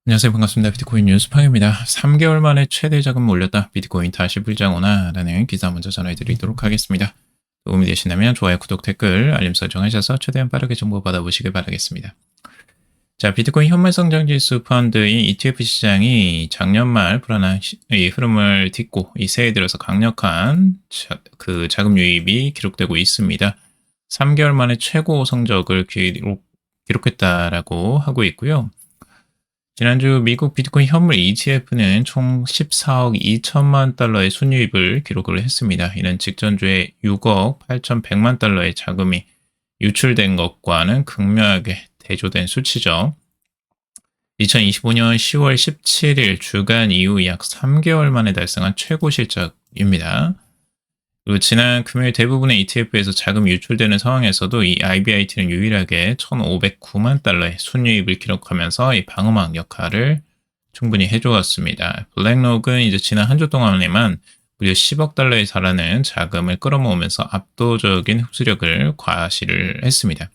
안녕하세요. 반갑습니다. 비트코인 뉴스팡입니다. 3개월 만에 최대 자금 올렸다. 비트코인 다시 불장오나 라는 기사 먼저 전해드리도록 하겠습니다. 도움이 되신다면 좋아요, 구독, 댓글, 알림 설정하셔서 최대한 빠르게 정보 받아보시길 바라겠습니다. 자, 비트코인 현물성장지수 펀드인 ETF 시장이 작년 말 불안한 흐름을 딛고 이 새해 들어서 강력한 자금 유입이 기록되고 있습니다. 3개월 만에 최고 성적을 기록했다라고 하고 있고요. 지난주 미국 비트코인 현물 ETF는 총 14억 2천만 달러의 순유입을 기록을 했습니다. 이는 직전주에 6억 8,100만 달러의 자금이 유출된 것과는 극명하게 대조된 수치죠. 2025년 10월 17일 주간 이후 약 3개월 만에 달성한 최고 실적입니다. 그리고 지난 금요일 대부분의 ETF에서 자금이 유출되는 상황에서도 이 IBIT는 유일하게 1,509만 달러의 순유입을 기록하면서 이 방어막 역할을 충분히 해주었습니다. 블랙록은 이제 지난 한 주 동안에만 무려 10억 달러에 달하는 자금을 끌어모으면서 압도적인 흡수력을 과시를 했습니다.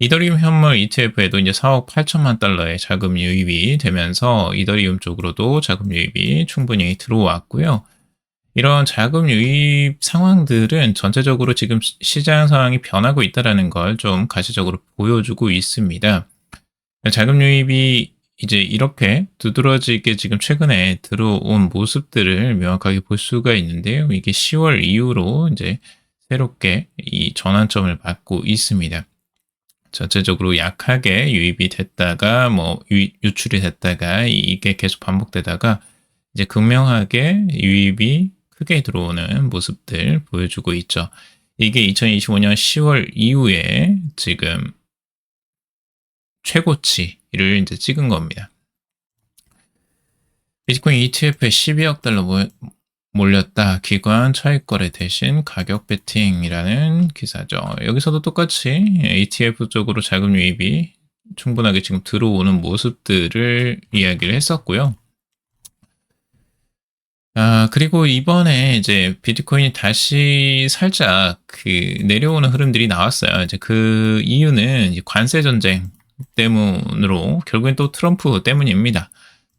이더리움 현물 ETF에도 이제 4억 8천만 달러의 자금 유입이 되면서 이더리움 쪽으로도 자금 유입이 충분히 들어왔고요. 이런 자금 유입 상황들은 전체적으로 지금 시장 상황이 변하고 있다는 걸 좀 가시적으로 보여주고 있습니다. 자금 유입이 이제 이렇게 두드러지게 지금 최근에 들어온 모습들을 명확하게 볼 수가 있는데요. 이게 10월 이후로 이제 새롭게 이 전환점을 받고 있습니다. 전체적으로 약하게 유입이 됐다가 유출이 됐다가 이게 계속 반복되다가 이제 극명하게 유입이 크게 들어오는 모습들 보여주고 있죠. 이게 2025년 10월 이후에 지금 최고치를 이제 찍은 겁니다. 비트코인 ETF에 12억 달러 몰렸다. 기관 차익 거래 대신 가격 베팅이라는 기사죠. 여기서도 똑같이 ETF 쪽으로 자금 유입이 충분하게 지금 들어오는 모습들을 이야기를 했었고요. 그리고 이번에 이제 비트코인이 다시 살짝 내려오는 흐름들이 나왔어요. 이제 그 이유는 이제 관세 전쟁 때문으로 결국엔 또 트럼프 때문입니다.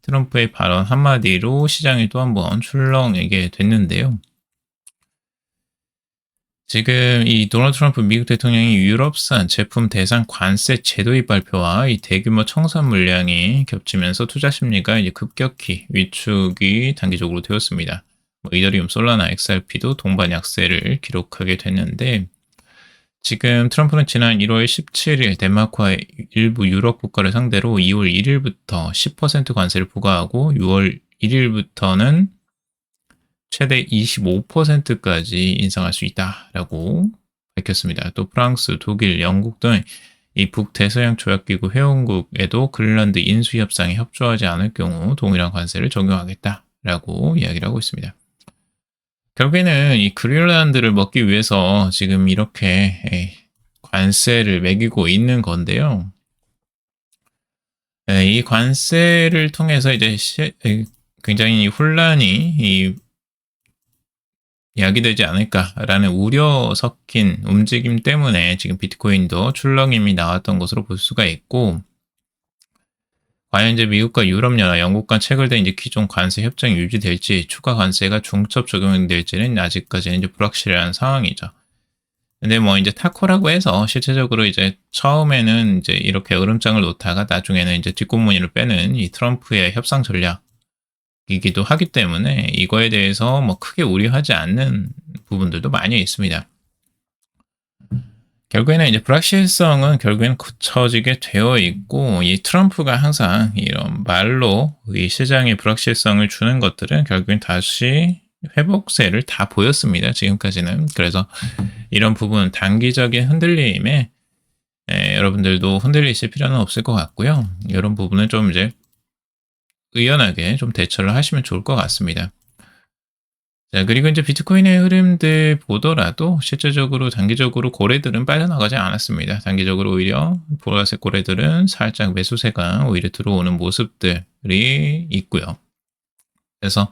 트럼프의 발언 한마디로 시장이 또 한번 출렁이게 됐는데요. 지금 이 도널드 트럼프 미국 대통령이 유럽산 제품 대상 관세 제도의 발표와 이 대규모 청산 물량이 겹치면서 투자 심리가 이제 급격히 위축이 단기적으로 되었습니다. 이더리움, 솔라나, XRP도 동반 약세를 기록하게 됐는데 지금 트럼프는 지난 1월 17일 덴마크와 일부 유럽 국가를 상대로 2월 1일부터 10% 관세를 부과하고 6월 1일부터는 최대 25%까지 인상할 수 있다라고 밝혔습니다. 또 프랑스, 독일, 영국 등 이 북대서양 조약기구 회원국에도 그린란드 인수협상에 협조하지 않을 경우 동일한 관세를 적용하겠다라고 이야기를 하고 있습니다. 결국에는 이 그린란드를 먹기 위해서 지금 이렇게 관세를 매기고 있는 건데요. 이 관세를 통해서 이제 굉장히 혼란이 야기되지 않을까라는 우려 섞인 움직임 때문에 지금 비트코인도 출렁임이 나왔던 것으로 볼 수가 있고, 과연 이제 미국과 유럽연합, 영국 간 체결된 이제 기존 관세 협정이 유지될지, 추가 관세가 중첩 적용될지는 아직까지는 이제 불확실한 상황이죠. 근데 이제 타코라고 해서 실제적으로 이제 처음에는 이제 이렇게 으름장을 놓다가 나중에는 이제 뒷공무니를 빼는 이 트럼프의 협상 전략이기도 하기 때문에 이거에 대해서 크게 우려하지 않는 부분들도 많이 있습니다. 결국에는 이제 불확실성은 결국에는 굳혀지게 되어 있고, 이 트럼프가 항상 이런 말로 이 시장에 불확실성을 주는 것들은 결국엔 다시 회복세를 다 보였습니다. 지금까지는. 그래서 이런 부분 단기적인 흔들림에 여러분들도 흔들리실 필요는 없을 것 같고요. 이런 부분은 좀 이제 의연하게 좀 대처를 하시면 좋을 것 같습니다. 자, 그리고 이제 비트코인의 흐름들 보더라도 실제적으로 단기적으로 고래들은 빠져나가지 않았습니다. 단기적으로 오히려 보라색 고래들은 살짝 매수세가 오히려 들어오는 모습들이 있고요. 그래서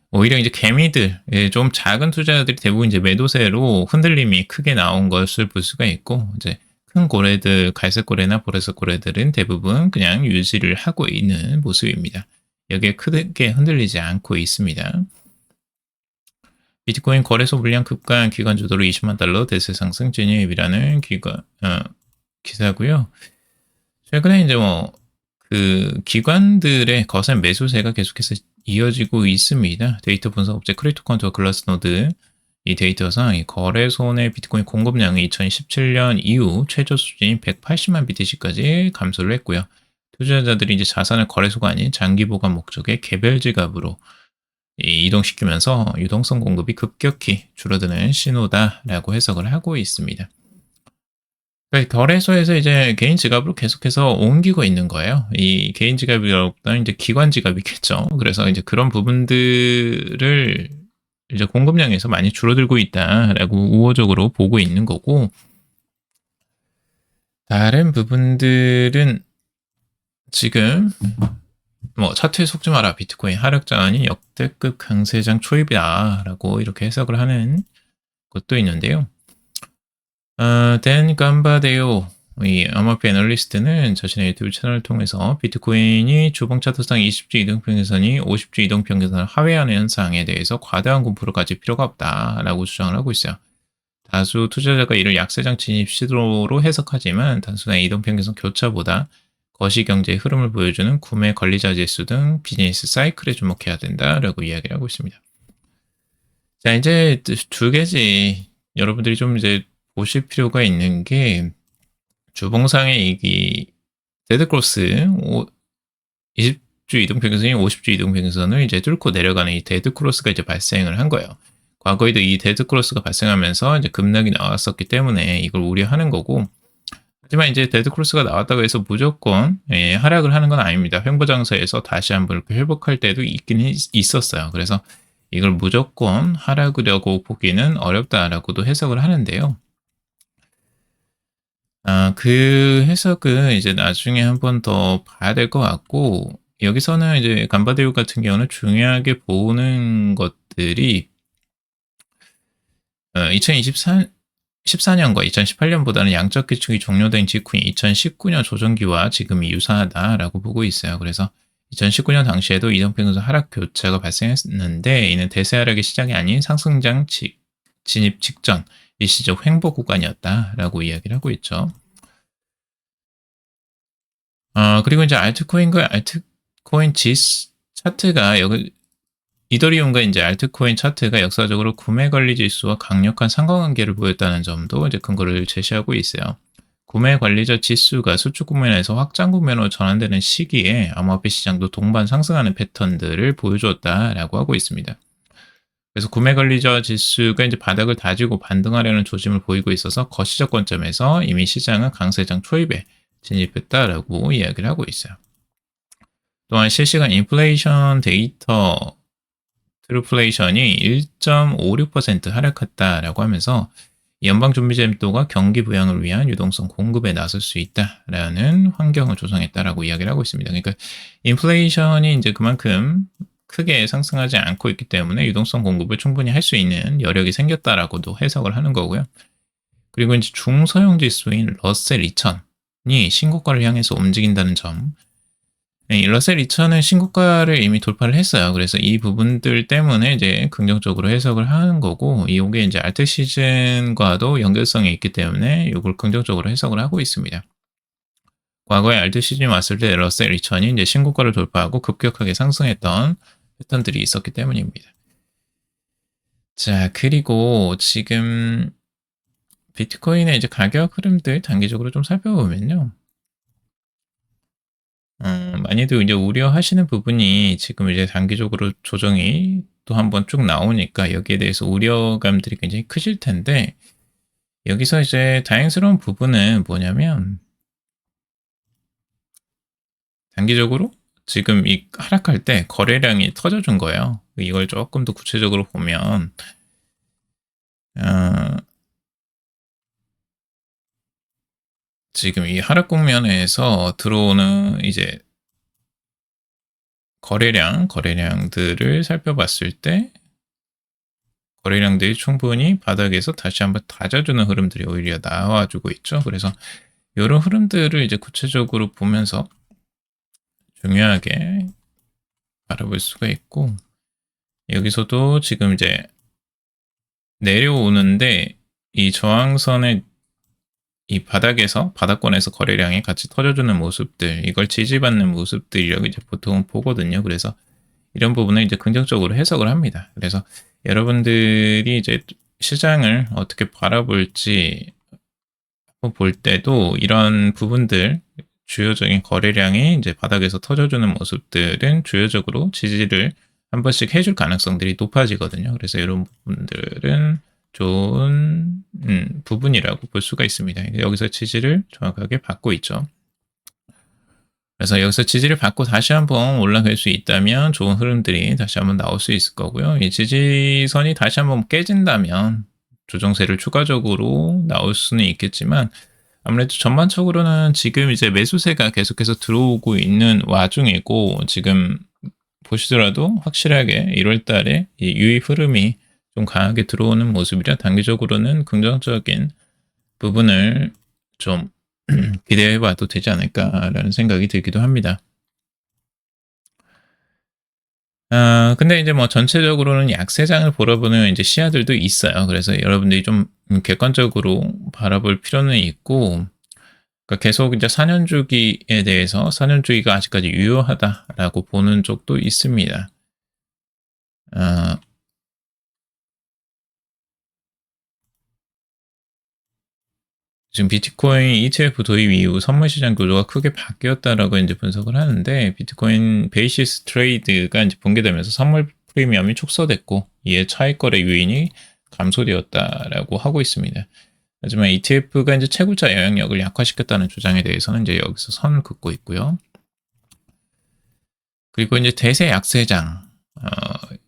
오히려 이제 개미들, 좀 작은 투자자들이 대부분 이제 매도세로 흔들림이 크게 나온 것을 볼 수가 있고, 이제 큰 고래들, 갈색 고래나 보라색 고래들은 대부분 그냥 유지를 하고 있는 모습입니다. 여기에 크게 흔들리지 않고 있습니다. 비트코인 거래소 물량 급간 기관 주도로 20만 달러 대세 상승 진입이라는 기사고요. 최근에 이제 그 기관들의 거센 매수세가 계속해서 이어지고 있습니다. 데이터 분석 업체 크립토컨트와 글라스노드 이 데이터상 이 거래소 내 비트코인 공급량이 2017년 이후 최저 수준인 180만 BTC까지 감소를 했고요. 투자자들이 이제 자산을 거래소가 아닌 장기 보관 목적의 개별 지갑으로 이동시키면서 유동성 공급이 급격히 줄어드는 신호다라고 해석을 하고 있습니다. 그러니까 거래소에서 이제 개인 지갑으로 계속해서 옮기고 있는 거예요. 이 개인 지갑이라기보다는 이제 기관 지갑이겠죠. 그래서 이제 그런 부분들을 이제 공급량에서 많이 줄어들고 있다라고 우호적으로 보고 있는 거고, 다른 부분들은 지금 차트에 속지 마라 비트코인 하락 전환이 역대급 강세장 초입이다라고 이렇게 해석을 하는 것도 있는데요. 댄 감바데오 이 아마피 애널리스트는 자신의 유튜브 채널을 통해서 비트코인이 주봉 차트상 20주 이동평균선이 50주 이동평균선을 하회하는 현상에 대해서 과다한 공포를 가질 필요가 없다라고 주장을 하고 있어요. 다수 투자자가 이를 약세장 진입 시도로 해석하지만 단순한 이동평균선 교차보다 거시경제의 흐름을 보여주는 구매 관리자 지수 등 비즈니스 사이클에 주목해야 된다라고 이야기를 하고 있습니다. 자, 이제 두 개지 여러분들이 좀 이제 보실 필요가 있는 게 주봉상의 이 데드크로스 20주 이동평균선이 50주 이동평균선을 이제 뚫고 내려가는 이 데드크로스가 이제 발생을 한 거예요. 과거에도 이 데드크로스가 발생하면서 이제 급락이 나왔었기 때문에 이걸 우려하는 거고, 하지만 이제 데드크로스가 나왔다고 해서 무조건 하락을 하는 건 아닙니다. 횡보장세에서 다시 한번 이렇게 회복할 때도 있긴 있었어요. 그래서 이걸 무조건 하락이라고 보기는 어렵다라고도 해석을 하는데요. 그 해석은 이제 나중에 한 번 더 봐야 될 것 같고, 여기서는 이제 간바데오 같은 경우는 중요하게 보는 것들이 2014년과 2018년보다는 양적 기축이 종료된 직후인 2019년 조정기와 지금이 유사하다라고 보고 있어요. 그래서 2019년 당시에도 이동평균선 하락 교차가 발생했는데 이는 대세 하락의 시작이 아닌 상승장 진입 직전 일시적 횡보 구간이었다라고 이야기를 하고 있죠. 그리고 이제 알트코인과 알트코인 차트가 이더리움과 이제 알트코인 차트가 역사적으로 구매 관리 지수와 강력한 상관관계를 보였다는 점도 이제 근거를 제시하고 있어요. 구매 관리자 지수가 수축 국면에서 확장 국면으로 전환되는 시기에 암호화폐 시장도 동반 상승하는 패턴들을 보여주었다라고 하고 있습니다. 그래서 구매 관리자 지수가 이제 바닥을 다지고 반등하려는 조짐을 보이고 있어서 거시적 관점에서 이미 시장은 강세장 초입에 진입했다라고 이야기를 하고 있어요. 또한 실시간 인플레이션 데이터 트루플레이션이 1.56% 하락했다라고 하면서 연방준비제도가 경기 부양을 위한 유동성 공급에 나설 수 있다라는 환경을 조성했다라고 이야기를 하고 있습니다. 그러니까 인플레이션이 이제 그만큼 크게 상승하지 않고 있기 때문에 유동성 공급을 충분히 할 수 있는 여력이 생겼다라고도 해석을 하는 거고요. 그리고 이제 중소형 지수인 러셀 2000이 신고가를 향해서 움직인다는 점. 이 러셀 2000은 신고가를 이미 돌파를 했어요. 그래서 이 부분들 때문에 이제 긍정적으로 해석을 하는 거고, 이게 이제 알트 시즌과도 연결성이 있기 때문에 이걸 긍정적으로 해석을 하고 있습니다. 과거에 알트 시즌이 왔을 때 러셀 2000이 이제 신고가를 돌파하고 급격하게 상승했던 패턴들이 있었기 때문입니다. 자, 그리고 지금 비트코인의 이제 가격 흐름들 단기적으로 좀 살펴보면요. 많이들 이제 우려하시는 부분이 지금 이제 단기적으로 조정이 또 한번 쭉 나오니까 여기에 대해서 우려감들이 굉장히 크실 텐데, 여기서 이제 다행스러운 부분은 뭐냐면, 단기적으로 지금 이 하락할 때 거래량이 터져준 거예요. 이걸 조금 더 구체적으로 보면, 지금 이 하락 국면에서 들어오는 이제 거래량들을 살펴봤을 때 거래량들이 충분히 바닥에서 다시 한번 다져주는 흐름들이 오히려 나와주고 있죠. 그래서 이런 흐름들을 이제 구체적으로 보면서 중요하게 바라볼 수가 있고, 여기서도 지금 이제 내려오는데 이 저항선의 이 바닥권에서 거래량이 같이 터져주는 모습들, 이걸 지지받는 모습들이라고 이제 보통 보거든요. 그래서 이런 부분을 이제 긍정적으로 해석을 합니다. 그래서 여러분들이 이제 시장을 어떻게 바라볼지 볼 때도 이런 부분들, 주요적인 거래량이 이제 바닥에서 터져주는 모습들은 주요적으로 지지를 한 번씩 해줄 가능성들이 높아지거든요. 그래서 이런 부분들은 좋은 부분이라고 볼 수가 있습니다. 여기서 지지를 정확하게 받고 있죠. 그래서 여기서 지지를 받고 다시 한번 올라갈 수 있다면 좋은 흐름들이 다시 한번 나올 수 있을 거고요. 이 지지선이 다시 한번 깨진다면 조정세를 추가적으로 나올 수는 있겠지만, 아무래도 전반적으로는 지금 이제 매수세가 계속해서 들어오고 있는 와중이고, 지금 보시더라도 확실하게 1월 달에 이 유입 흐름이 좀 강하게 들어오는 모습이라 단기적으로는 긍정적인 부분을 좀 기대해 봐도 되지 않을까라는 생각이 들기도 합니다. 근데 이제 뭐 전체적으로는 약세장을 보러보는 이제 시야들도 있어요. 그래서 여러분들이 좀 객관적으로 바라볼 필요는 있고, 그러니까 계속 이제 4년 주기에 대해서 4년 주기가 아직까지 유효하다라고 보는 쪽도 있습니다. 지금 비트코인 ETF 도입 이후 선물 시장 구조가 크게 바뀌었다라고 이제 분석을 하는데, 비트코인 베이시스 트레이드가 이제 붕괴되면서 선물 프리미엄이 축소됐고, 이에 차익 거래 요인이 감소되었다라고 하고 있습니다. 하지만 ETF가 이제 채굴자 영향력을 약화시켰다는 주장에 대해서는 이제 여기서 선 긋고 있고요. 그리고 이제 대세 약세장,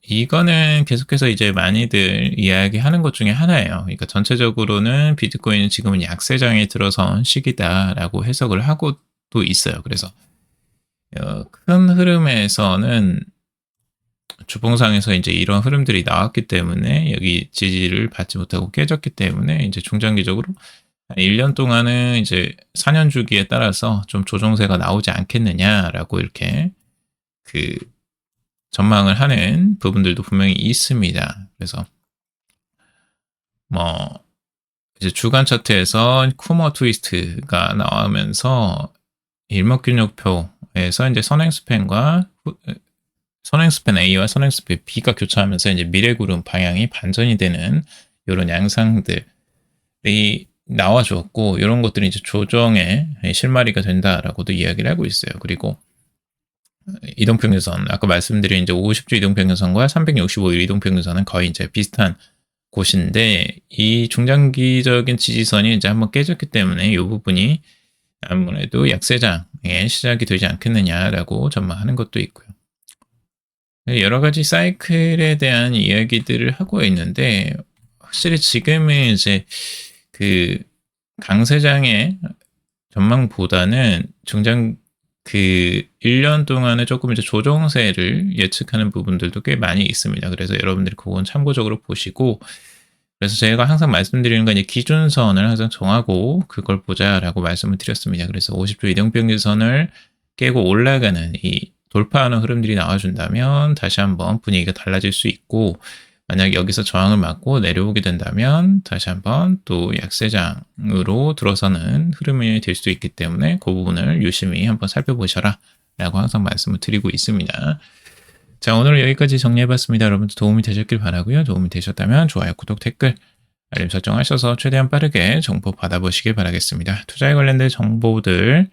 이거는 계속해서 이제 많이들 이야기하는 것 중에 하나예요. 그러니까 전체적으로는 비트코인은 지금은 약세장에 들어선 시기다라고 해석을 하고도 있어요. 그래서 큰 흐름에서는 주봉상에서 이제 이런 흐름들이 나왔기 때문에 여기 지지를 받지 못하고 깨졌기 때문에 이제 중장기적으로 1년 동안은 이제 4년 주기에 따라서 좀 조정세가 나오지 않겠느냐라고 이렇게 전망을 하는 부분들도 분명히 있습니다. 그래서 뭐 이제 주간 차트에서 쿠머 트위스트가 나오면서 일목균형표에서 이제 선행스팬과 선행스팬 A와 선행스팬 B가 교차하면서 이제 미래구름 방향이 반전이 되는 이런 양상들이 나와주었고, 이런 것들이 이제 조정의 실마리가 된다라고도 이야기를 하고 있어요. 그리고 이동평균선, 아까 말씀드린 이제 50주 이동평균선과 365일 이동평균선은 거의 이제 비슷한 곳인데, 이 중장기적인 지지선이 이제 한번 깨졌기 때문에 이 부분이 아무래도 약세장의 시작이 되지 않겠느냐라고 전망하는 것도 있고요. 여러 가지 사이클에 대한 이야기들을 하고 있는데, 확실히 지금은 이제 강세장의 전망보다는 1년 동안에 조금 이제 조정세를 예측하는 부분들도 꽤 많이 있습니다. 그래서 여러분들이 그건 참고적으로 보시고, 그래서 제가 항상 말씀드리는 건 이제 기준선을 항상 정하고 그걸 보자라고 말씀을 드렸습니다. 그래서 50주 이동평균선을 깨고 올라가는 이 돌파하는 흐름들이 나와준다면 다시 한번 분위기가 달라질 수 있고, 만약 여기서 저항을 맞고 내려오게 된다면 다시 한번 또 약세장으로 들어서는 흐름이 될 수 있기 때문에 그 부분을 유심히 한번 살펴보셔라 라고 항상 말씀을 드리고 있습니다. 자, 오늘 여기까지 정리해봤습니다. 여러분들 도움이 되셨길 바라고요. 도움이 되셨다면 좋아요, 구독, 댓글, 알림 설정하셔서 최대한 빠르게 정보 받아보시길 바라겠습니다. 투자에 관련된 정보들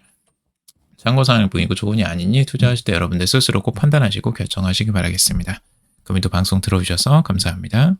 참고사항일 뿐이고 조언이 아니니 투자하실 때 여러분들 스스로 꼭 판단하시고 결정하시기 바라겠습니다. 그럼 또 방송 들어주셔서 감사합니다.